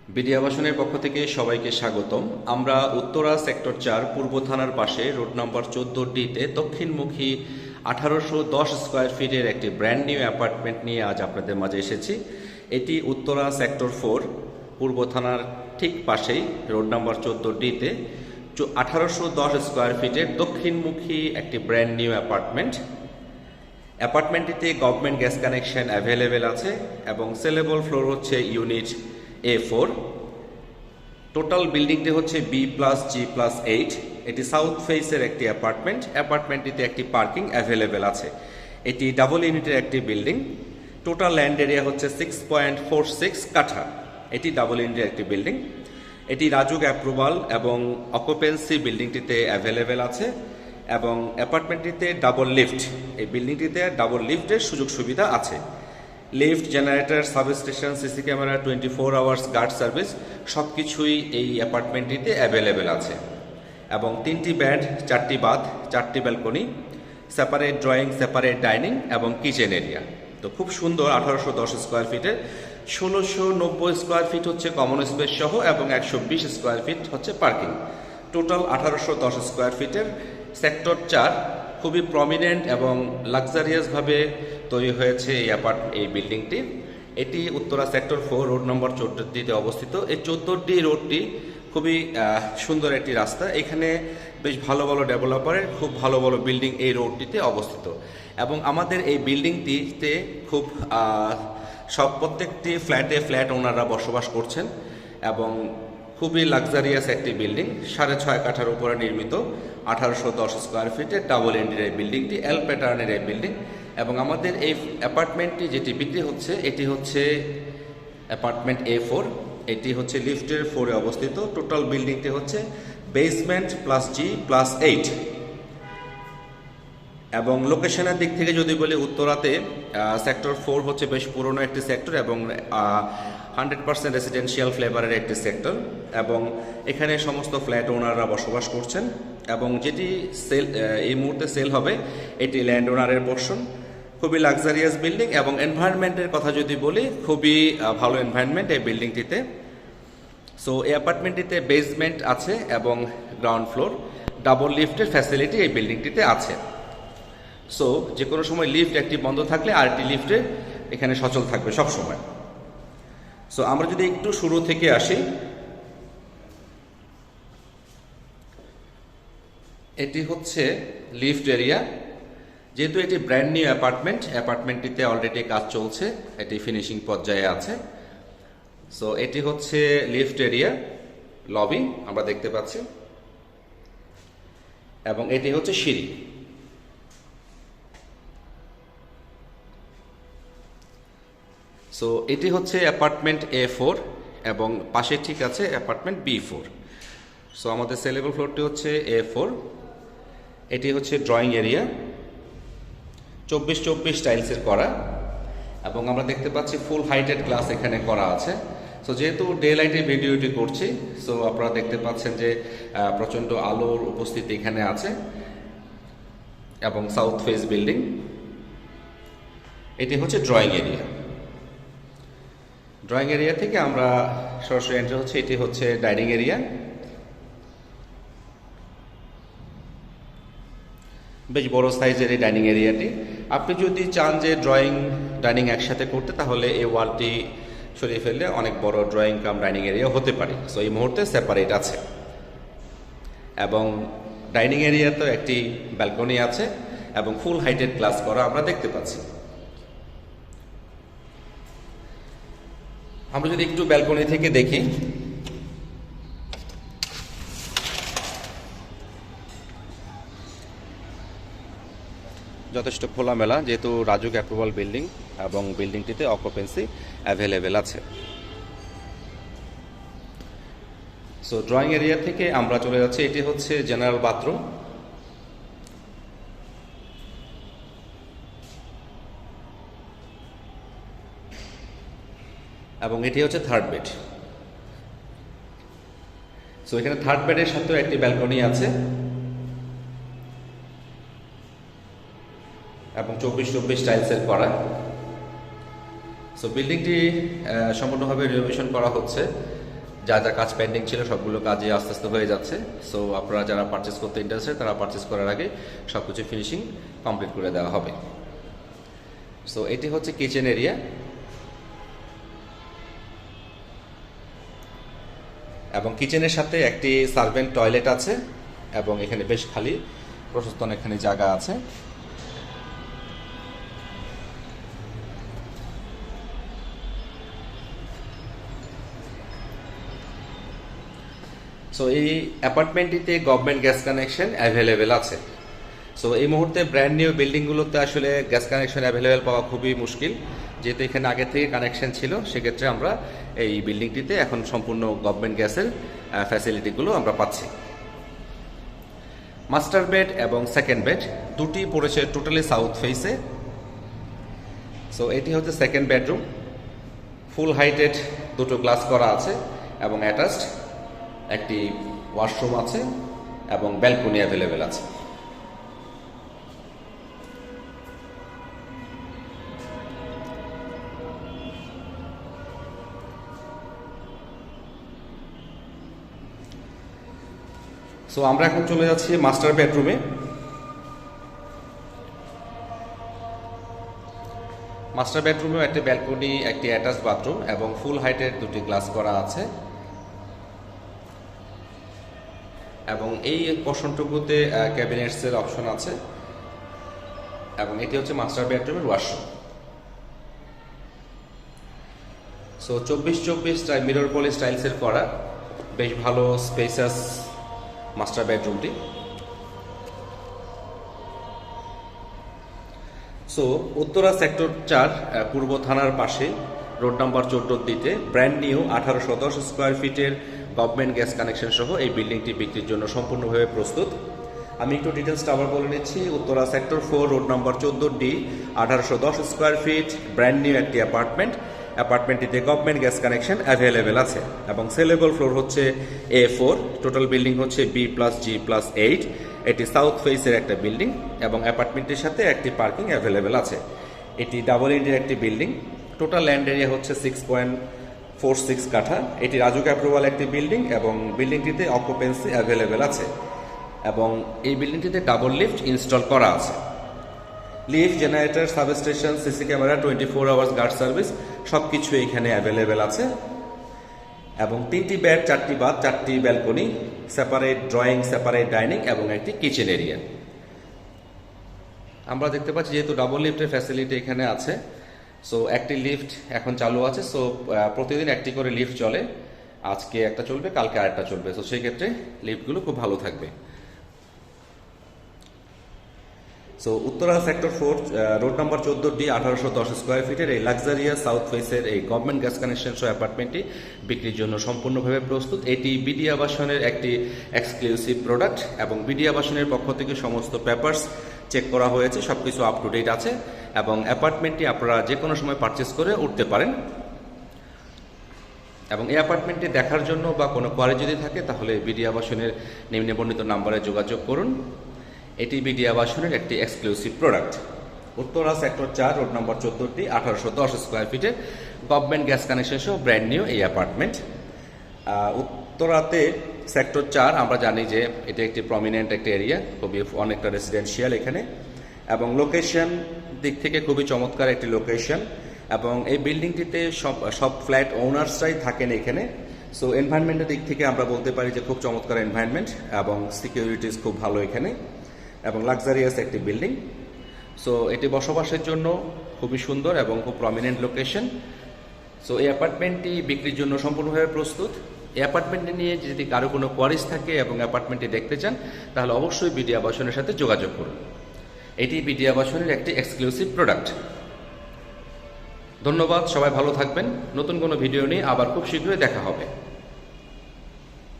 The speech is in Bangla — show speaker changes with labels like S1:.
S1: বিডি আবাসনের পক্ষ থেকে সবাইকে স্বাগতম। আমরা উত্তরা সেক্টর 4 পূর্ব থানার পাশে রোড নম্বর 14D-তে দক্ষিণমুখী 1810 স্কোয়ার ফিটের একটি ব্র্যান্ড নিউ অ্যাপার্টমেন্ট নিয়ে আজ আপনাদের মাঝে এসেছি। এটি উত্তরা সেক্টর 4 পূর্ব থানার ঠিক পাশেই রোড নম্বর 14D-তে 1810 স্কোয়ার ফিটের দক্ষিণমুখী একটি ব্র্যান্ড নিউ অ্যাপার্টমেন্ট। অ্যাপার্টমেন্টটিতে গভর্নমেন্ট গ্যাস কানেকশন অ্যাভেলেবেল আছে এবং সেলেবল ফ্লোর হচ্ছে ইউনিট A4। টোটাল বিল্ডিংটি হচ্ছে B+G+8। এটি সাউথ ফেসের একটি অ্যাপার্টমেন্টটিতে একটি পার্কিং অ্যাভেলেবেল আছে। এটি ডাবল ইউনিটের একটি বিল্ডিং। টোটাল ল্যান্ড এরিয়া হচ্ছে 6.46 কাঠা। এটি ডাবল ইউনিটের একটি বিল্ডিং। এটি রাজুক অ্যাপ্রুভাল এবং অকুপেন্সি বিল্ডিংটিতে অ্যাভেলেবেল আছে এবং অ্যাপার্টমেন্টটিতে ডাবল লিফট, এই বিল্ডিংটিতে ডাবল লিফটের সুযোগ সুবিধা আছে। Lift, generator, substation, CC camera, 24 hours guard service সব কিছুই এই অ্যাপার্টমেন্টটিতে অ্যাভেলেবেল আছে এবং 3টি বেড, 4টি বাথ, 4টি balcony, separate drawing, separate dining এবং কিচেন এরিয়া। তো খুব সুন্দর 1810 স্কোয়ার ফিটের 1690 স্কোয়ার ফিট হচ্ছে কমন স্পেস সহ এবং 120 স্কোয়ার ফিট হচ্ছে পার্কিং। টোটাল 1810 স্কোয়ার ফিটের সেক্টর 4 খুবই প্রমিনেন্ট এবং লাক্সারিয়াসভাবে তৈরি হয়েছে এই বিল্ডিংটি। এটি উত্তরা সেক্টর 4 রোড নম্বর 14D-তে অবস্থিত। এই 14D রোডটি খুবই সুন্দর একটি রাস্তা। এখানে বেশ ভালো ভালো ডেভেলপারের খুব ভালো ভালো বিল্ডিং এই রোডটিতে অবস্থিত এবং আমাদের এই বিল্ডিংটিতে খুব প্রত্যেকটি ফ্ল্যাট ওনাররা বসবাস করছেন এবং খুবই লাক্সারিয়াস একটি বিল্ডিং। 6.5 কাঠার উপরে নির্মিত 1810 স্কোয়ার ফিটের ডাবল ইউনিটের এই বিল্ডিংটি এল প্যাটার্নের এই বিল্ডিং এবং আমাদের এই অ্যাপার্টমেন্টটি যেটি বিক্রি হচ্ছে এটি হচ্ছে অ্যাপার্টমেন্ট A4। এটি হচ্ছে লিফটের 4-এ অবস্থিত। টোটাল বিল্ডিংটি হচ্ছে বেসমেন্ট +G+8 এবং লোকেশনের দিক থেকে যদি বলি উত্তরাতে সেক্টর 4 হচ্ছে বেশ পুরনো একটি সেক্টর এবং 100% রেসিডেন্সিয়াল ফ্লেভারের একটি সেক্টর এবং এখানে সমস্ত ফ্ল্যাট ওনাররা বসবাস করছেন এবং যেটি এই মুহূর্তে সেল হবে এটি ল্যান্ড ওনারের পোর্শন। খুবই লাক্সারিয়াস বিল্ডিং এবং এনভায়রনমেন্টের কথা যদি বলি খুবই ভালো এনভায়রনমেন্ট এই বিল্ডিংটিতে। সো এই অ্যাপার্টমেন্টটিতে বেসমেন্ট আছে এবং গ্রাউন্ড ফ্লোর, ডাবল লিফটের ফ্যাসিলিটি এই বিল্ডিংটিতে আছে। সো যে কোনো সময় লিফট একটি বন্ধ থাকলে আরেকটি লিফটে এখানে সচল থাকবে সব সময়। সো আমরা যদি একটু শুরু থেকে আসি, এটি হচ্ছে লিফট এরিয়া। যেহেতু এটি ব্র্যান্ড নিউ অ্যাপার্টমেন্টটিতে অলরেডি কাজ চলছে, এটি ফিনিশিং পর্যায়ে আছে। সো এটি হচ্ছে লিফট এরিয়া, লবি আমরা দেখতে পাচ্ছি এবং এটি হচ্ছে সিঁড়ি। সো এটি হচ্ছে অ্যাপার্টমেন্ট A4 এবং পাশে ঠিক আছে অ্যাপার্টমেন্ট B4। সো আমাদের সেলেবল ফ্লোরটি হচ্ছে A4। এটি হচ্ছে ড্রয়িং এরিয়া, 24 টাইলসের করা এবং আমরা দেখতে পাচ্ছি ফুল হাইটেড গ্লাস এখানে করা আছে। সো যেহেতু ডে লাইটে ভিডিওটি করছি, সো আপনারা দেখতে পাচ্ছেন যে প্রচণ্ড আলোর উপস্থিতি এখানে আছে এবং সাউথ ফেস বিল্ডিং। এটি হচ্ছে ড্রয়িং এরিয়া। ড্রয়িং এরিয়া থেকে আমরা সরাসরি এন্টার হচ্ছে, এটি হচ্ছে ডাইনিং এরিয়া। বেশ বড় সাইজের এই ডাইনিং এরিয়াটি। আপনি যদি চান যে ড্রয়িং ডাইনিং একসাথে করতে তাহলে এই ওয়ালটি সরিয়ে ফেললে অনেক বড় ড্রয়িং কাম ডাইনিং এরিয়া হতে পারে। সো এই মুহূর্তে সেপারেট আছে এবং ডাইনিং এরিয়াতে একটি ব্যালকনি আছে এবং ফুল হাইটেড গ্লাস করা আমরা দেখতে পাচ্ছি। আমরা যদি একটু ব্যালকনি থেকে দেখি, যথেষ্ট খোলামেলা, যেহেতু রাজুক অ্যাপ্রুভাল বিল্ডিং এবং বিল্ডিংটিতে অকুপেন্সি অ্যাভেলেবেল আছে। সো ড্রয়িং এরিয়া থেকে আমরা চলে যাচ্ছি, এটি হচ্ছে জেনারেল বাথরুম। এবং এটি হচ্ছে থার্ড বেড। সো এখানে থার্ড বেডের সাথেও একটি ব্যালকনি আছে এবং 24 টাইলসের করা। সো বিল্ডিংটি সম্পূর্ণভাবে রিনোভেশন করা হচ্ছে যা যা কাজ পেন্ডিং ছিল সবগুলো কাজই আস্তে আস্তে হয়ে যাচ্ছে। সো আপনারা যারা পারচেস করতে ইন্টারেস্টেড তারা পারচেস করার আগে সব কিছু ফিনিশিং কমপ্লিট করে দেওয়া হবে। সো এটি হচ্ছে কিচেন এরিয়া, এবং কিচেনের সাথে একটি সার্ভেন্ট টয়লেট আছে, এবং এখানে বেশ খালি প্রশস্ত অনেকখানি জায়গা আছে। সো এই অ্যাপার্টমেন্টটিতে গভর্নমেন্ট গ্যাস কানেকশন অ্যাভেলেবেল আছে। সো এই মুহূর্তে ব্র্যান্ড নিউ বিল্ডিংগুলোতে আসলে গ্যাস কানেকশন অ্যাভেলেবেল পাওয়া খুবই মুশকিল, যেহেতু এখানে আগে থেকে কানেকশন ছিল। সেক্ষেত্রে আমরা এই বিল্ডিংটিতে এখন সম্পূর্ণ গভর্নমেন্ট গ্যাসের ফ্যাসিলিটিগুলো আমরা পাচ্ছি। মাস্টার বেড এবং সেকেন্ড বেড দুটি পড়েছে টোটালি সাউথ ফেসে। সো এটি হচ্ছে সেকেন্ড বেডরুম, ফুল হাইটেড দুটো গ্লাস করা আছে এবং অ্যাটাচড একটি ওয়াশরুম আছে এবং ব্যালকনি অ্যাভেলেবেল আছে। সো আমরা এখন চলে যাচ্ছি মাস্টার বেডরুমে। মাস্টার বেডরুমেও একটি ব্যালকনি, একটি অ্যাটাচ বাথরুম এবং ফুল হাইটের দুটি গ্লাস করা আছে, এবং এই পোর্শনটুকুতে ক্যাবিনেটসের অপশন আছে, এবং এটি হচ্ছে মাস্টার বেডরুমের washroom. So 24x24 mirror poly স্টাইলসের করা বেশ ভালো স্পেসাস মাস্টার বেডরুমটি। সো উত্তরা সেক্টর 4 পূর্ব থানার পাশে রোড নাম্বার 14 দিতে ব্র্যান্ড নিউ 1810 স্কোয়ার ফিটের গভর্নমেন্ট গ্যাস কানেকশন সহ এই বিল্ডিংটি বিক্রির জন্য সম্পূর্ণভাবে প্রস্তুত। আমি একটু ডিটেলসটা আবার বলে নিচ্ছি। Uttara sector 4 road number 14D 1810 square feet brand new একটি অ্যাপার্টমেন্টটিতে গভর্নমেন্ট গ্যাস কানেকশন অ্যাভেলেবেল আছে, এবং সেলেবল ফ্লোর হচ্ছে A4। টোটাল বিল্ডিং হচ্ছে B+G+8। এটি সাউথ ফেসের একটা বিল্ডিং এবং অ্যাপার্টমেন্টের সাথে একটি পার্কিং অ্যাভেলেবেল আছে। এটি ডাবল ইন্ডের একটি বিল্ডিং। টোটাল ল্যান্ড এরিয়া হচ্ছে 6.46 কাঠা। এটি রাজুক অ্যাপ্রুভাল একটি বিল্ডিং এবং বিল্ডিংটিতে অকুপেন্সি অ্যাভেলেবেল আছে, এবং এই বিল্ডিংটিতে ডাবল লিফট ইনস্টল করা আছে। Lift, generator, substation, CC camera, 24 hours guard service সবকিছু এখানে অ্যাভেলেবেল আছে, এবং 3টি বেড, 4টি বাথ, 4টি balcony, separate drawing, separate dining এবং একটি কিচেন এরিয়া। আমরা দেখতে পাচ্ছি যেহেতু ডাবল লিফটের ফ্যাসিলিটি এখানে আছে, সো একটি লিফট এখন চালু আছে। সো প্রতিদিন একটি করে লিফট চলে, আজকে একটা চলবে, কালকে আরেকটা চলবে। সো সেই ক্ষেত্রে লিফটগুলো খুব ভালো থাকবে। So Uttara sector 4 road number 14D 1810 square ফিটের এই লাক্সারিয়াস সাউথ ফেসের এই গভর্নমেন্ট গ্যাস কানেকশন সহ অ্যাপার্টমেন্টটি বিক্রির জন্য সম্পূর্ণভাবে প্রস্তুত। এটি বিডি আবাসনের একটি এক্সক্লুসিভ প্রোডাক্ট, এবং বিডি আবাসনের পক্ষ থেকে সমস্ত পেপারস চেক করা হয়েছে, সবকিছু আপ টু ডেট আছে, এবং অ্যাপার্টমেন্টটি আপনারা যে কোনো সময় পারচেস করে উঠতে পারেন। এবং এই অ্যাপার্টমেন্টটি দেখার জন্য বা কোনো কোয়ারি যদি থাকে তাহলে বিডি আবাসনের নিম্নে বর্ণিত নাম্বারে যোগাযোগ করুন। এটি বিডি আবাসনের একটি exclusive product. Uttara sector 4 road number 14D 1810 square ফিটের গভর্নমেন্ট গ্যাস কানেকশন সহ ব্র্যান্ড নিউ এই অ্যাপার্টমেন্ট। উত্তরাতে সেক্টর 4 আমরা জানি যে এটা একটি প্রমিনেন্ট একটা এরিয়া, খুবই অনেকটা রেসিডেন্সিয়াল এখানে, এবং লোকেশন দিক থেকে খুবই চমৎকার একটি লোকেশন, এবং এই বিল্ডিংটিতে সব ফ্ল্যাট ওনার্সরাই থাকেন এখানে। সো এনভায়রনমেন্টের দিক থেকে আমরা বলতে পারি যে খুব চমৎকার এনভায়রনমেন্ট, এবং সিকিউরিটিস খুব ভালো এখানে, এবং লাক্সারিয়াস একটি বিল্ডিং। সো এটি বসবাসের জন্য খুবই সুন্দর এবং খুব প্রমিনেন্ট লোকেশন। সো এই অ্যাপার্টমেন্টটি বিক্রির জন্য সম্পূর্ণভাবে প্রস্তুত। এই অ্যাপার্টমেন্টটি নিয়ে যদি কারো কোনো কোয়ারিজ থাকে এবং অ্যাপার্টমেন্টটি দেখতে চান তাহলে অবশ্যই বিডি আবাসনের সাথে যোগাযোগ করুন। এটি বিডি আবাসনের একটি এক্সক্লুসিভ প্রোডাক্ট। ধন্যবাদ, সবাই ভালো থাকবেন। নতুন কোনো ভিডিও নিয়ে আবার খুব শীঘ্রই দেখা হবে।